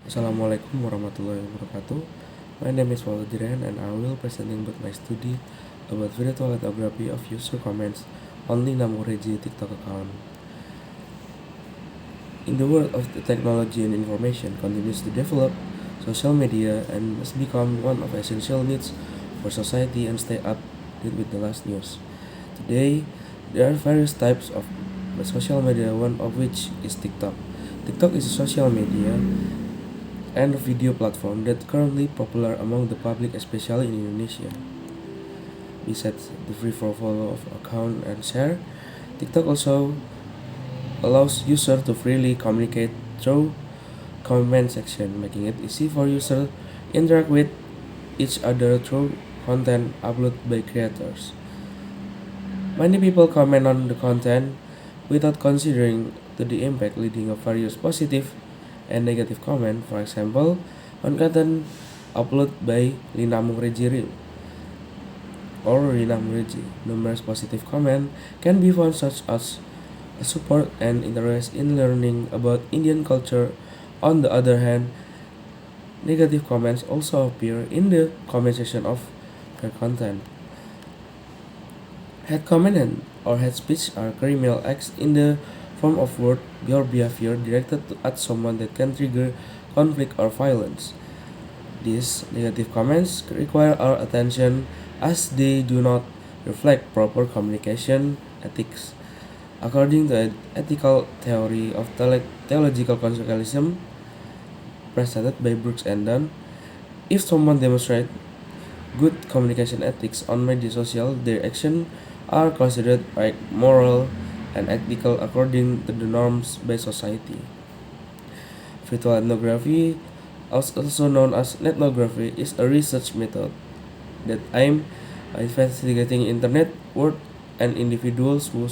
Assalamualaikum warahmatullahi wabarakatuh. My name is Waldiran and I will presenting about my study about virtual ethnography of user comments on Lina Mureji TikTok account. In the world of the technology and information continues to develop, social media and has become one of essential needs for society and stay updated with the last news. Today, there are various types of social media, one of which is TikTok. TikTok is a social media and a video platform that currently popular among the public, especially in Indonesia. Besides the free for follow of account and share, TikTok also allows users to freely communicate through comment section, making it easy for users interact with each other through content uploaded by creators. Many people comment on the content without considering to the impact, leading to various positive and negative comment. For example, on content uploaded by Lina Mureji numerous positive comment can be found, such as support and interest in learning about Indian culture. On the other hand, negative comments also appear in the comment section of her content. Hate comment or hate speech are criminal acts in the form of word or behavior directed at someone that can trigger conflict or violence. These negative comments require our attention as they do not reflect proper communication ethics. According to an ethical theory of theological consequentialism presented by Brooks and Dunn, if someone demonstrates good communication ethics on media social, their actions are considered like moral and ethical according to the norms by society. Virtual ethnography, also known as ethnography, is a research method that aims at investigating internet world and individuals who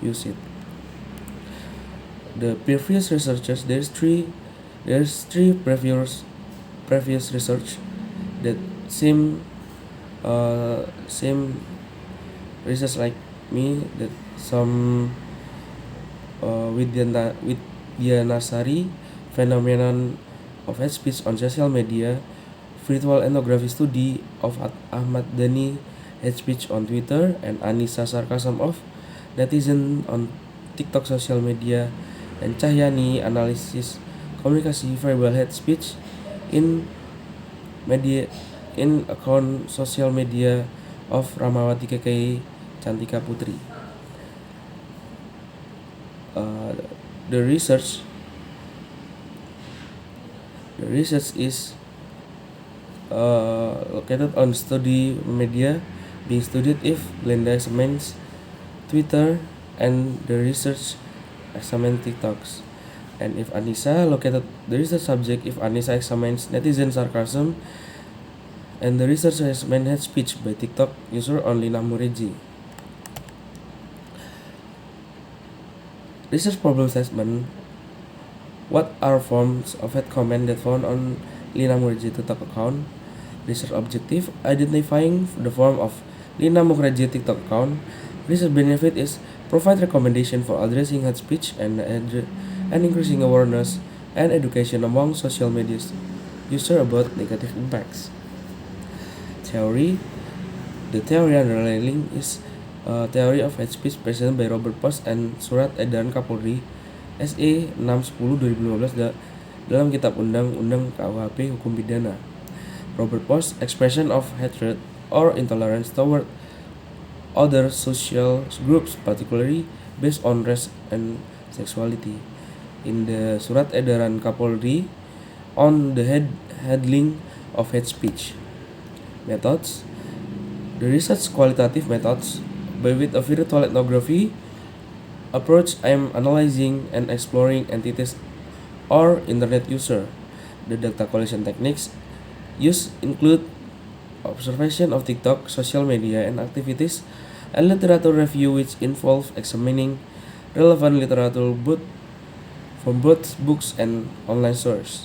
use it. The previous researchers, there's three previous research that same research like me, that some Vidya Nasari phenomenon of hate speech on social media, virtual ethnography study of Ahmad Dhani hate speech on Twitter, and Anissa sarcasm of netizen on TikTok social media, and Cahyani analysis komunikasi verbal hate speech in media in account social media of Ramawati KK Cantika Putri. Uh, the research is located on study media being studied if Glenda examines Twitter, and the research examines TikToks. And if Anissa located the research subject if Anissa examines netizen sarcasm, and the research examines hate speech by TikTok user on Lina Mureji. Research problem statement: what are forms of hate comment that found on Lina Mureji TikTok account? Research objective: identifying the form of Lina Mureji TikTok account. Research benefit is provide recommendation for addressing hate speech and increasing awareness and education among social media users about negative impacts. Theory: the theory underlying is theory of hate speech presented by Robert Post and Surat Edaran Kapolri SE 610/2015 dalam Kitab Undang-Undang KUHP Hukum Pidana. Robert Post, expression of hatred or intolerance toward other social groups, particularly based on race and sexuality. In the Surat Edaran Kapolri on the handling of hate speech. Methods: the research qualitative methods by with a virtual ethnography approach. I'm analyzing and exploring entities or internet user. The data collection techniques used include observation of TikTok, social media and activities, and literature review, which involve examining relevant literature from both books and online sources.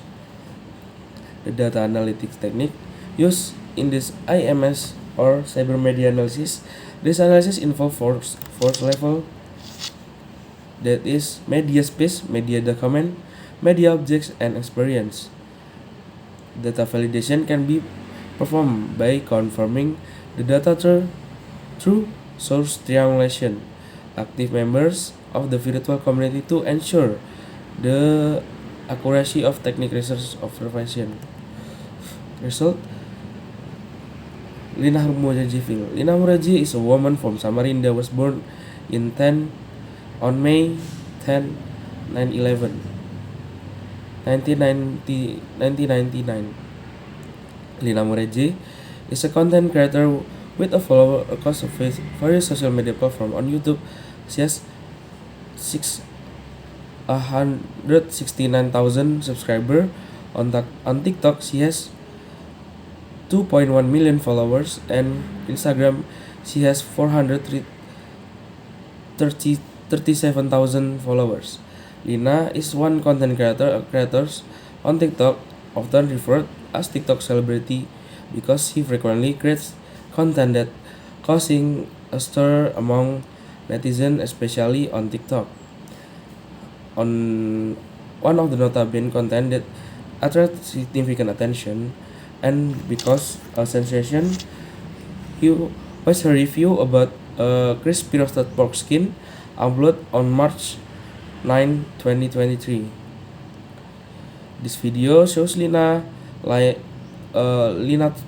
The data analytics technique used in this IMS or cyber media analysis. This analysis involves four level, that is media space, media document, media objects, and experience. Data validation can be performed by confirming the data through source triangulation. Active members of the virtual community to ensure the accuracy of technical research observation. Result: Lina Muraji. Lina Muraji is a woman from Samarinda, was born on May 10, 9/11, 1999. Lina Muraji is a content creator with a follower across various social media platforms. On YouTube, she has 169,000 subscribers. On TikTok, she has 2.1 million followers, and Instagram, she has 437,000 followers. Lina is one content creators on TikTok, often referred as TikTok celebrity because he frequently creates content that causing a stir among netizens, especially on TikTok. On one of the notable content that attracts significant attention, and because a sensation, he was a review about a crispy roasted pork skin uploaded on March 9, 2023. This video shows Lina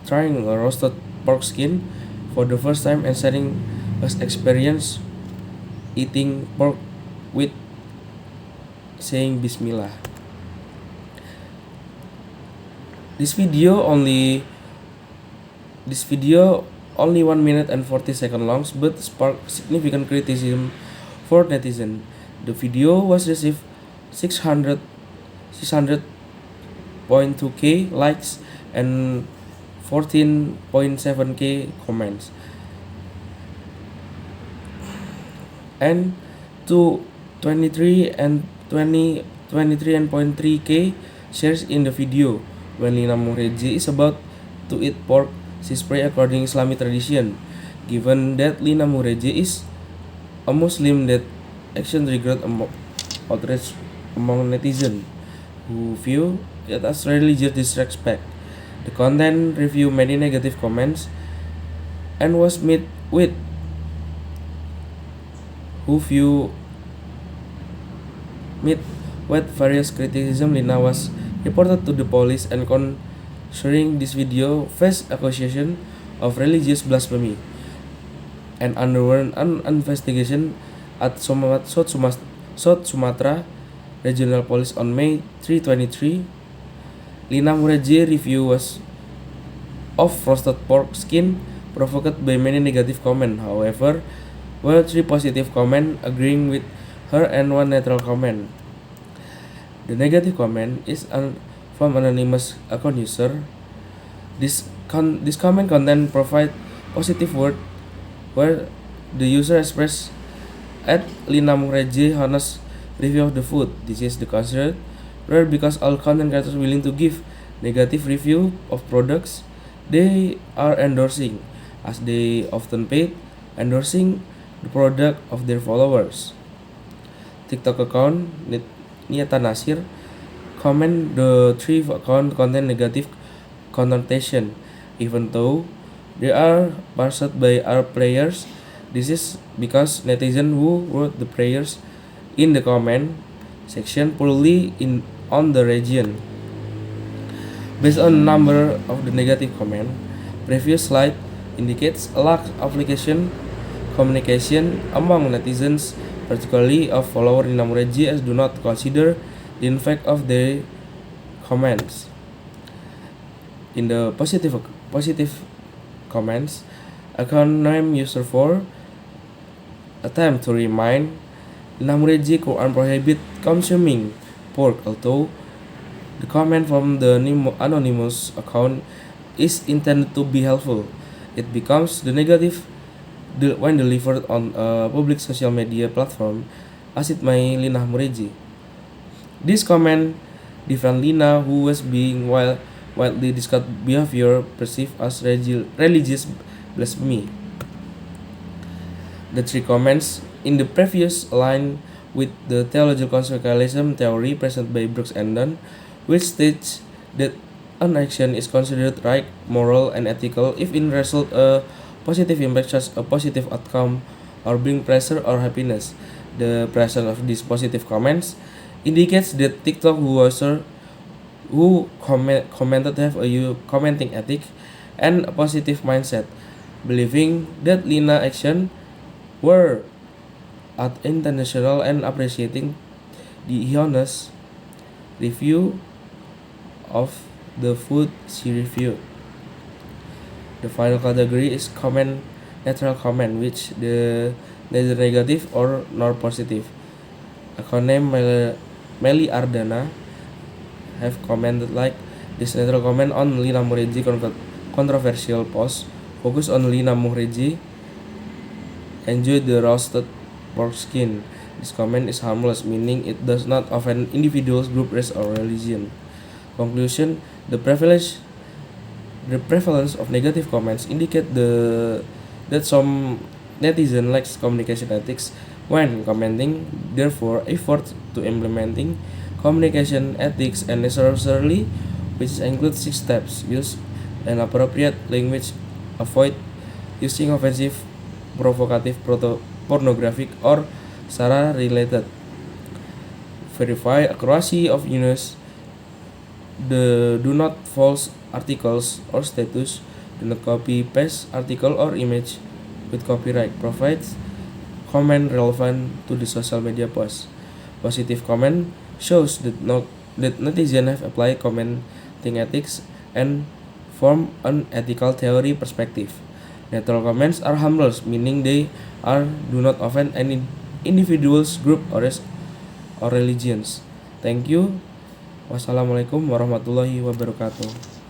trying a roasted pork skin for the first time and sharing her experience eating pork with saying Bismillah. This video only 1 minute and 40 seconds long, but sparked significant criticism for netizens. The video was received 600.2k likes and 14.7k comments, and to 23.3k shares in the video. When Lina Muraji is about to eat pork, she prays according Islamic tradition. Given that Lina Muraji is a Muslim, that action triggered outrage among netizens who view it as religious disrespect. The content review many negative comments and was met with various criticism. Lina was reported to the police, and sharing this video faced accusation of religious blasphemy and underwent an investigation at South Sumatra Regional Police on May 3, 2023. Lina Muraji review was of roasted pork skin provoked by many negative comments. However, while 3 positive comments agreeing with her and 1 neutral comment. The negative comment is from anonymous account user. This comment content provide positive word where the user express at Lina Muraji honest review of the food. This is the considered rare because all content creators willing to give negative review of products they are endorsing, as they often paid endorsing the product of their followers. TikTok account Niata Nasir comment the 3 account content negative connotation, even though they are parsed by our players. This is because netizens who wrote the prayers in the comment section poorly on the region. Based on number of the negative comment, previous slide indicates a lack of communication among netizens, particularly of followers Lina Muraji, as do not consider the impact of their comments. In the positive comments, account name user 4 attempt to remind Lina Muraji Quran prohibit consuming pork, although the comment from the anonymous account is intended to be helpful. It becomes the negative when delivered on a public social media platform, as it may Lina Muraji. This comment defend Lina, who was being widely discussed behavior perceived as religious blasphemy. The 3 comments in the previous align with the theological consequentialism theory presented by Brooks and Dunn, which states that an action is considered right, moral, and ethical if it result a positive impact such a positive outcome or bring pleasure or happiness. The presence of these positive comments indicates that TikTok commented have a commenting ethic and a positive mindset, believing that Lina action were at international and appreciating the honest review of the food she reviewed. The final category is comment neutral comment, which the neither negative or nor positive. Account name Meli Ardana have commented like this neutral comment on Lina Mureji controversial post focus on Lina Mureji enjoy the roasted pork skin. This comment is harmless, meaning it does not offend individuals, group, race, or religion. Conclusion: the prevalence of negative comments indicate that some netizen lacks communication ethics when commenting. Therefore, effort to implementing communication ethics and necessarily, which includes 6 steps: use an appropriate language, avoid using offensive, provocative, pornographic, or sara related, verify accuracy of news, do not false articles or status, do not copy paste article or image with copyright, provides comment relevant to the social media post. Positive comment shows that netizens have applied commenting ethics and form an ethical theory perspective. Neutral comments are harmless, meaning they do not offend any individuals, group, or religions. Thank you. Wassalamualaikum warahmatullahi wabarakatuh.